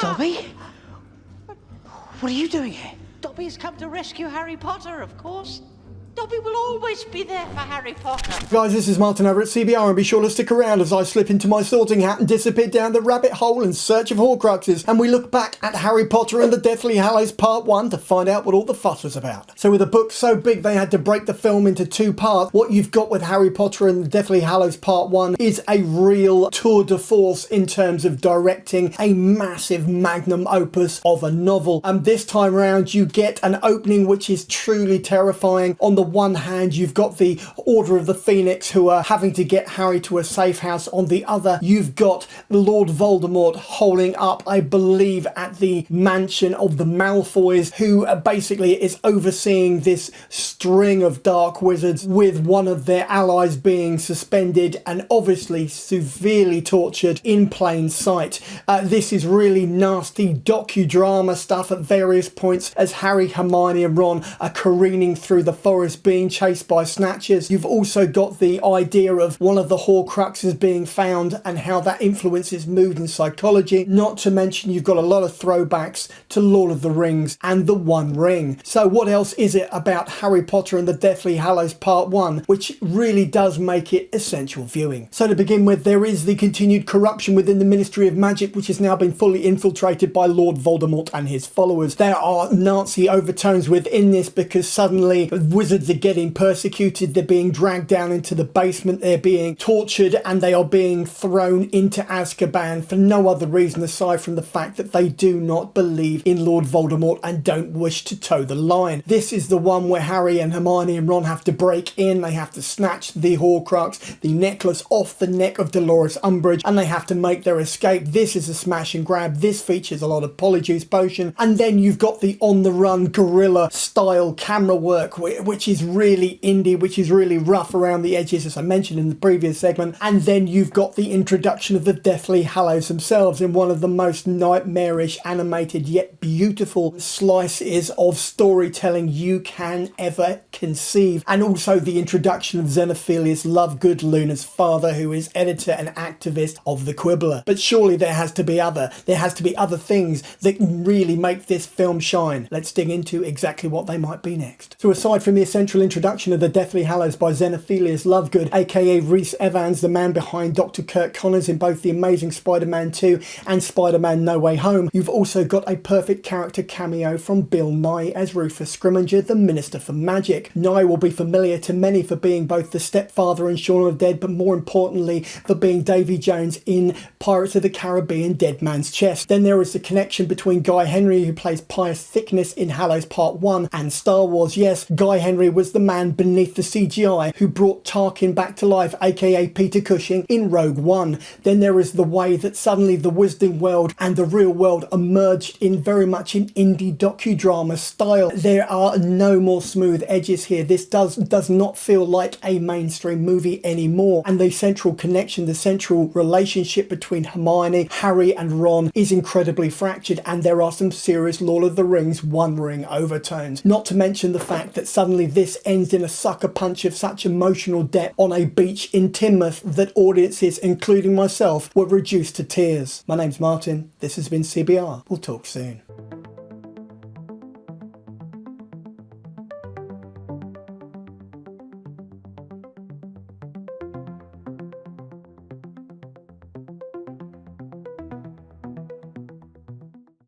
Dobby? What are you doing here? Dobby has come to rescue Harry Potter, of course. Dobby will always be there for Harry Potter. Guys, this is Martin over at CBR, and be sure to stick around as I slip into my sorting hat and disappear down the rabbit hole in search of Horcruxes, and we look back at Harry Potter and the Deathly Hallows Part 1 to find out what all the fuss was about. So with a book so big they had to break the film into two parts, what you've got with Harry Potter and the Deathly Hallows Part 1 is a real tour de force in terms of directing a massive magnum opus of a novel. And this time round you get an opening which is truly terrifying. On the one hand, you've got the Order of the Phoenix who are having to get Harry to a safe house. On the other, you've got Lord Voldemort holding up, I believe, at the mansion of the Malfoys, who basically is overseeing this string of dark wizards, with one of their allies being suspended and obviously severely tortured in plain sight. This is really nasty docudrama stuff at various points as Harry, Hermione and Ron are careening through the forest being chased by snatchers. You've also got the idea of one of the Horcruxes being found and how that influences mood and psychology. Not to mention you've got a lot of throwbacks to Lord of the Rings and the One Ring. So what else is it about Harry Potter and the Deathly Hallows Part 1 which really does make it essential viewing? So to begin with, there is the continued corruption within the Ministry of Magic, which has now been fully infiltrated by Lord Voldemort and his followers. There are Nazi overtones within this because suddenly wizards are getting persecuted, they're being dragged down into the basement, they're being tortured, and they are being thrown into Azkaban for no other reason aside from the fact that they do not believe in Lord Voldemort and don't wish to toe the line. This is the one where Harry and Hermione and Ron have to break in. They have to snatch the Horcrux, the necklace, off the neck of Dolores Umbridge, and they have to make their escape. This is a smash and grab. This features a lot of Polyjuice Potion, and then you've got the on-the-run guerrilla style camera work, which is really indie, which is really rough around the edges, as I mentioned in the previous segment. And then you've got the introduction of the Deathly Hallows themselves in one of the most nightmarish animated yet beautiful slices of storytelling you can ever conceive. And also the introduction of Xenophilius Lovegood, Luna's father, who is editor and activist of the Quibbler. But surely there has to be other things that really make this film shine. Let's dig into exactly what they might be next. So aside from the essential introduction of the Deathly Hallows by Xenophilius Lovegood, aka Rhys Evans, the man behind Dr. Kirk Connors in both The Amazing Spider-Man 2 and Spider-Man No Way Home, you've also got a perfect character cameo from Bill Nye as Rufus Scrimgeour, the Minister for Magic. Nye will be familiar to many for being both the stepfather in Shaun of the Dead, but more importantly for being Davy Jones in Pirates of the Caribbean Dead Man's Chest. Then there is the connection between Guy Henry, who plays Pius Thickness in Hallows Part 1, and Star Wars. Yes, Guy Henry was the man beneath the CGI who brought Tarkin back to life, aka Peter Cushing, in Rogue One. Then there is the way that suddenly the Wizarding World and the real world emerged in very much an indie docudrama style. There are no more smooth edges here. This does not feel like a mainstream movie anymore. And the central connection, the central relationship between Hermione, Harry and Ron is incredibly fractured, and there are some serious Lord of the Rings One Ring overtones. Not to mention the fact that suddenly this ends in a sucker punch of such emotional depth on a beach in Teignmouth that audiences, including myself, were reduced to tears. My name's Martin, this has been CBR. We'll talk soon.